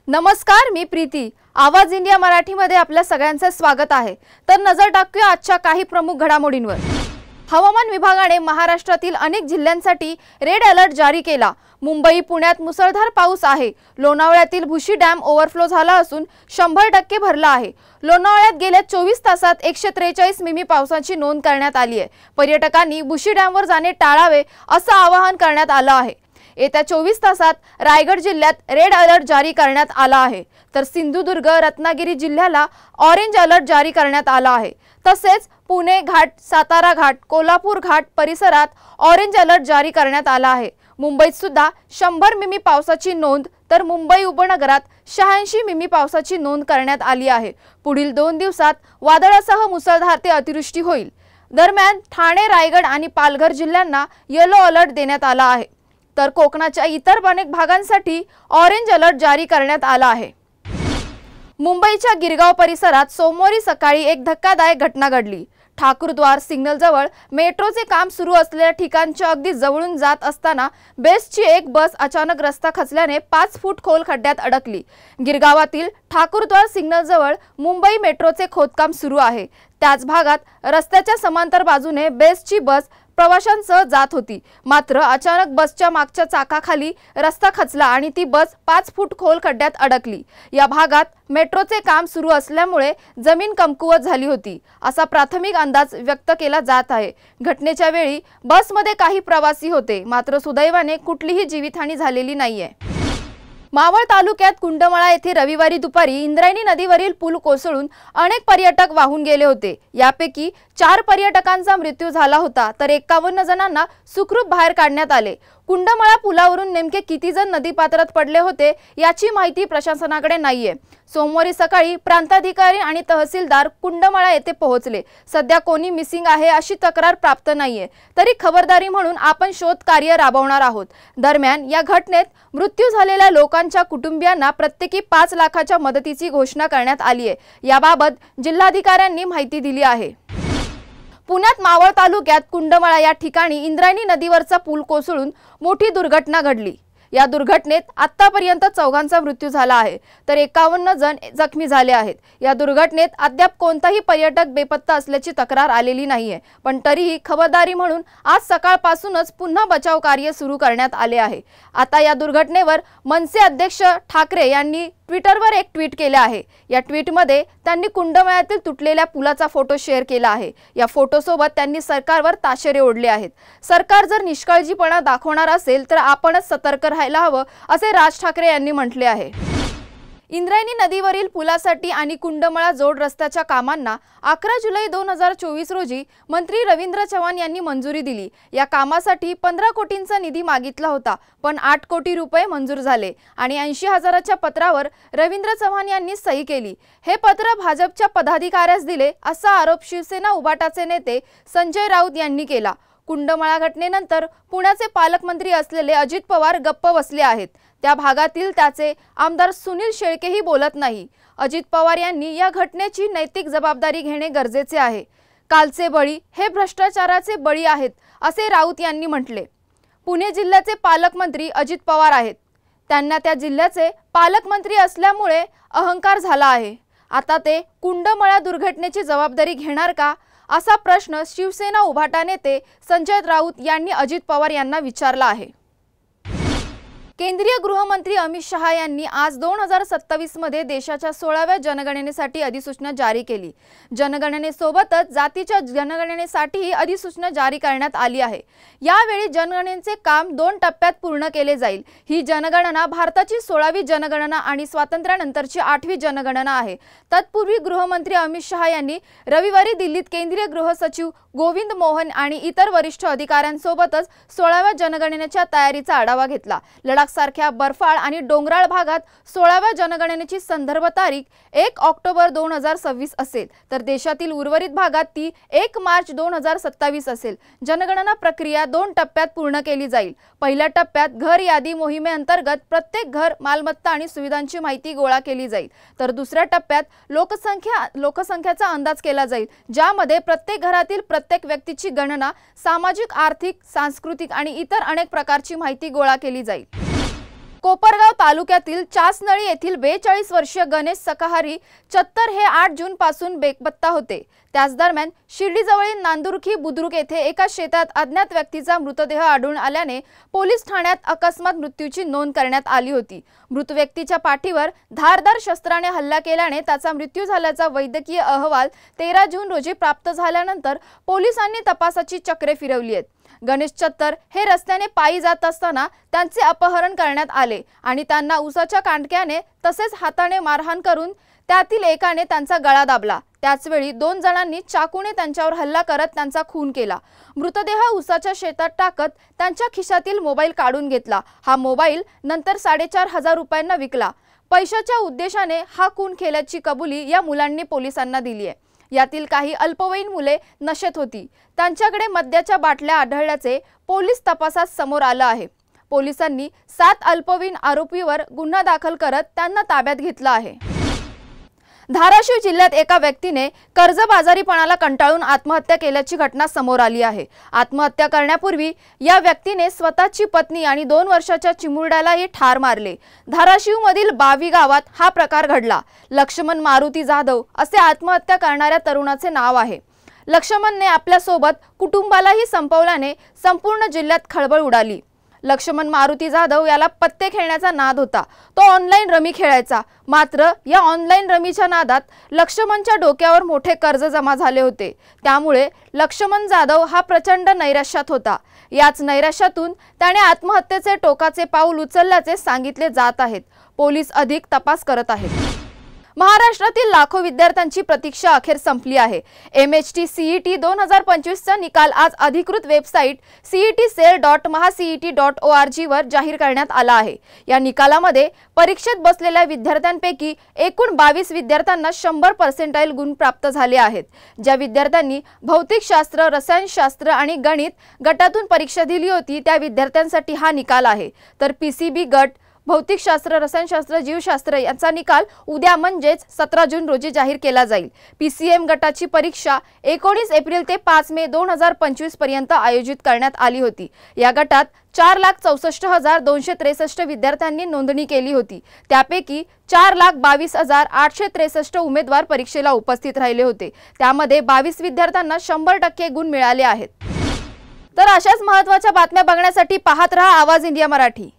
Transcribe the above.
नमस्कार, मी प्रीती। आवाज इंडिया मराठीमध्ये आपल्या सगळ्यांचे स्वागत आहे। तर नजर टाकूया आजच्या काही प्रमुख घडामोडींवर। हवामान विभागाने महाराष्ट्रातील अनेक जिल्ह्यांसाठी रेड अलर्ट जारी केला। मुंबई पुण्यात मुसळधार पाऊस आहे। लोणावळ्यातील भुशी डॅम ओव्हरफ्लो झाला असून 100% भरला आहे। लोणावळ्यात गेल्या 24 तासात 143 मिमी पावसाची नोंद करण्यात आली आहे। पर्यटकांनी भुशी डॅमवर जाणे टाळावे असं आवाहन करण्यात आलं आहे। येत्या 24 तासात रायगड जिल्ह्यात रेड अलर्ट जारी करण्यात आला आहे, तर सिंधुदुर्ग रत्नागिरी जिल्ह्याला ऑरेंज अलर्ट जारी करण्यात आला आहे। तसेच पुणे घाट, सातारा घाट, कोल्हापूर घाट परिसरात ऑरेंज अलर्ट जारी करण्यात आला आहे। मुंबईत सुद्धा 100 मिमी पावसाची नोंद, तर मुंबई उपनगरात 86 मिमी पावसाची नोंद करण्यात आली आहे। पुढील 2 दिवसात वादळासह मुसळधार ते अतिवृष्टी होईल। दरम्यान ठाणे, रायगड आणि पालघर जिल्ह्यांना येलो अलर्ट देण्यात आला आहे, तर कोकणाच्या इतर अनेक भागांसाठी ऑरेंज अलर्ट जारी करण्यात आला आहे। मुंबईच्या गिरगाव परिसरात सोमवारी सकाळी एक धक्कादायक घटना घडली। ठाकूरद्वार सिग्नल जवळ मेट्रोचे काम सुरू असलेल्या ठिकाणच्या अगदी जवळून जात असताना बेस्टची एक बस अचानक रस्ता खचल्याने 5 फूट खोल खड्ड्यात अडकली। गिरगावातील ठाकूरद्वार सिग्नल जवळ मुंबई मेट्रोचे खोदकाम सुरू आहे। त्याच भागात रस्त्याच्या समांतर बाजूने बेस्टची बस प्रवाशांसह जात होती। मात्र अचानक बसच्या मागच्या चाकाखाली रस्ता खचला आणि ती बस 5 फूट खोल खड्ड्यात अडकली। या भागात मेट्रोचे काम सुरू असल्यामुळे जमीन कमकुवत झाली होती, असा प्राथमिक अंदाज व्यक्त केला जात आहे। घटनेच्या वेळी बसमध्ये काही प्रवासी होते, मात्र सुदैवाने कुठलीही जीवितहानी झालेली नाहीये। मावळ तालुक्यात कुंडमळा येथे रविवारी दुपारी इंद्रायणी नदीवरील पूल कोसळून अनेक पर्यटक वाहून गेले होते। यापैकी 4 पर्यटकांचा मृत्यू झाला होता, तर 51 जणांना सुखरूप बाहेर काढण्यात आले। कुंडमळा पुलावरून नेमके किती जण नदीपात्रात पडले होते याची माहिती प्रशासनाकडे नाहीये। सोमवारी सकाळी प्रांताधिकारी आणि तहसीलदार कुंडमळा येथे पोहोचले। सध्या कोणी मिसिंग आहे अशी तक्रार प्राप्त नाहीये, तरी खबरदारी म्हणून आपण शोध कार्य राबवणार आहोत। दरम्यान या घटनेत मृत्यू झालेल्या लोकांच्या कुटुंबियांना प्रत्येकी 5 लाखाच्या मदतीची घोषणा करण्यात आली आहे। याबाबत जिल्हाधिकाऱ्यांनी माहिती दिली आहे। पुण्यात मावळ तालुक्यात कुंडमळा या ठिकाणी इंद्रायणी नदीवरचा पूल कोसळून मोठी दुर्घटना घडली। या दुर्घटनेत आतापर्यंत 4 मृत्यू झाला आहे, तर 51 जण जखमी झाले आहेत। या दुर्घटनेत अद्याप कोणताही पर्यटक बेपत्ता असल्याची तक्रार आलेली नाहीये, पण तरीही खबरदारी म्हणून आज सकाळपासूनच पुन्हा बचाव कार्य सुरू करण्यात आले आहे। आता या दुर्घटनेवर मनसे अध्यक्ष ठाकरे यांनी ट्विटरवर एक ट्विट केले आहे। या ट्विटमध्ये त्यांनी कुंडमळ्यातील तुटलेल्या पुलाचा फोटो शेअर केला आहे। या फोटोसोबत त्यांनी सरकारवर ताशेरे ओढले आहेत। सरकार जर निष्काळजीपणा दाखवणार असेल तर आपणच सतर्क राहायला हवं, असे राज ठाकरे यांनी म्हटले आहे। इंद्रायणी नदीवरील पुलासाठी आणि कुंडमळा जोड रस्त्याच्या कामांना 11 जुलै 2024 रोजी मंत्री रवींद्र चव्हाण यांनी मंजुरी दिली। या कामासाठी 15 कोटींचा निधी मागितला होता, पण 8 कोटी रुपये मंजूर झाले आणि 80,000च्या पत्रावर रवींद्र चव्हाण यांनी सही केली। हे पत्र भाजपच्या पदाधिकाऱ्यास दिले असा आरोप शिवसेना उभाटाचे नेते संजय राऊत यांनी केला। कुंडमळा घटनेनंतर पुण्याचे पालकमंत्री असलेले अजित पवार गप्प बसले आहेत। त्या भागातील त्याचे आमदार सुनील शेळकेही बोलत नाही। अजित पवार यांनी या घटनेची नैतिक जबाबदारी घेणे गरजेचे आहे। कालचे बळी हे भ्रष्टाचाराचे बळी आहेत, असे राऊत यांनी म्हटले। पुणे जिल्ह्याचे पालकमंत्री अजित पवार आहेत। त्यांना त्या जिल्ह्याचे पालकमंत्री असल्यामुळे अहंकार झाला आहे। आता ते कुंडमळा दुर्घटनेची जबाबदारी घेणार का, असा प्रश्न शिवसेना उभाटा नेते संजय राऊत यांनी अजित पवार यांना विचारला आहे। केंद्रीय गृहमंत्री अमित शहा यांनी आज 2027 मध्ये देशाच्या 16व्या जनगणनेसाठी अधिसूचना जारी केली। जनगणनेसोबतच जातीच्या जनगणनेसाठीही अधिसूचना जारी करण्यात आली आहे। यावेळी जनगणनेचे काम 2 टप्प्यात पूर्ण केले जाईल। ही जनगणना भारताची 16वी जनगणना आणि स्वातंत्र्यानंतरची 8वी जनगणना आहे। तत्पूर्वी गृहमंत्री अमित शहा यांनी रविवारी दिल्लीत केंद्रीय गृह सचिव गोविंद मोहन आणि इतर वरिष्ठ अधिकाऱ्यांसोबतच 16व्या जनगणनेच्या तयारीचा आढावा घेतला। लडाख सारख्या बर्फाळ आणि डोंगराळ भागात 16व्या जनगणनेची संदर्भ तारीख 1 ऑक्टोबर 2026 असेल, तर देशातील उर्वरित भागात ती 1 मार्च 2027 असेल। जनगणना प्रक्रिया 2 टप्प्यात पूर्ण केली जाईल। पहिल्या टप्प्यात घर यादी मोहिमेअंतर्गत प्रत्येक घर, मालमत्ता आणि सुविधांची माहिती गोळा केली जाईल, तर दुसऱ्या टप्प्यात लोकसंख्येचा अंदाज केला जाईल, ज्यामध्ये प्रत्येक घरातील प्रत्येक व्यक्तीची गणना, सामाजिक, आर्थिक, सांस्कृतिक आणि इतर अनेक प्रकारची माहिती गोळा केली जाईल। कोपरगाव तालुक्यातील चासनळी येथील 42 वर्षीय गणेश सकाहारी चत्तर हे 8 जून पासून बेपत्ता होते। त्याच दरम्यान शिर्डीजवळील नांदुरखी बुद्रुक येथे एका शेतात अज्ञात व्यक्तीचा मृतदेह आढळून आल्याने पोलीस ठाण्यात अकस्मात मृत्यूची नोंद करण्यात आली होती। मृत व्यक्तीच्या पाठीवर धारदार शस्त्राने हल्ला केल्याने त्याचा मृत्यू झाल्याचा वैद्यकीय अहवाल 13 जून रोजी प्राप्त झाल्यानंतर पोलिसांनी तपासाची चक्रे फिरवली आहेत। गणेश चत्तर हे रस्त्याने पायी जात असताना त्यांचे अपहरण करण्यात आले आणि त्यांना उसाच्या कांडक्याने तसेच हाताने मारहाण करून त्यातील एकाने त्यांचा गळा दाबला। त्याचवेळी 2 जणांनी चाकूने त्यांच्यावर हल्ला करत त्यांचा खून केला। मृतदेह उसाच्या शेतात टाकत त्यांच्या खिशातील मोबाईल काढून घेतला। हा मोबाईल नंतर 4,500 रुपयांना विकला। पैशाच्या उद्देशाने हा खून केल्याची कबुली या मुलांनी पोलिसांना दिली आहे। यातील काही अल्पवयीन मुले नशेत होती। त्यांच्याकडे मद्याच्या बाटल्या आढळल्याचे पोलीस तपासात समोर आलं आहे। पोलिसांनी 7 अल्पवयीन आरोपीवर गुन्हा दाखल करत त्यांना ताब्यात घेतलं आहे। धाराशिव जिल्ह्यात एका व्यक्तीने कर्जबाजारीपणाला कंटाळून आत्महत्या केल्याची घटना समोर आली आहे। आत्महत्या करण्यापूर्वी या व्यक्तीने स्वतःची पत्नी आणि 2 वर्षाच्या चिमुरड्यालाही ठार मारले। धाराशिव मधील बावी गावात हा प्रकार घडला। लक्ष्मण मारुती जाधव असे आत्महत्या करणाऱ्या तरुणाचे नाव आहे। लक्ष्मणने आपल्या सोबत कुटुंबालाही संपवल्याने संपूर्ण जिल्ह्यात खळबळ उडाली। लक्ष्मण मारुती जाधव याला पत्ते खेळण्याचा नाद होता। तो ऑनलाईन रमी खेळायचा। मात्र या ऑनलाईन रमीच्या नादात लक्ष्मणच्या डोक्यावर मोठे कर्ज जमा झाले होते। त्यामुळे लक्ष्मण जाधव हा प्रचंड नैराश्यात होता। याच नैराश्यातून त्याने आत्महत्येचे टोकाचे पाऊल उचलल्याचे सांगितले जात आहेत। पोलीस अधिक तपास करत आहेत। महाराष्ट्रातील लाखो विद्यार्थ्यांची प्रतीक्षा अखेर संपली आहे। MHT CET 2025 चा निकाल आज अधिकृत वेबसाईट cetcell.mahacet.org वर जाहीर करण्यात आला आहे। या निकालामध्ये परीक्षेत बसलेल्या विद्यार्थ्यांपैकी एकूण 22 विद्यार्थ्यांना 100% गुण प्राप्त झाले आहेत। ज्या विद्यार्थ्यांनी भौतिकशास्त्र, रसायनशास्त्र आणि गणित गटातून परीक्षा दिली होती त्या विद्यार्थ्यांसाठी हा निकाल आहे। तर PCB गट, भौतिकशास्त्र, रसायनशास्त्र, जीवशास्त्र यांचा निकाल उद्या म्हणजेच 17 जून रोजी जाहीर केला जाईल। PCM गटाची परीक्षा 19 एप्रिल ते 5 मे 2025 पर्यंत आयोजित करण्यात आली होती। या गटात 4,64,263 विद्यार्थ्यांनी नोंदणी केली होती। त्यापैकी 4,22,863 उमेदवार परीक्षेला उपस्थित राहिले होते। त्यामध्ये 22 विद्यार्थ्यांना 100% गुण मिळाले आहेत। तर अशाच महत्त्वाच्या बातम्या बघण्यासाठी पाहत रहा आवाज इंडिया मराठी।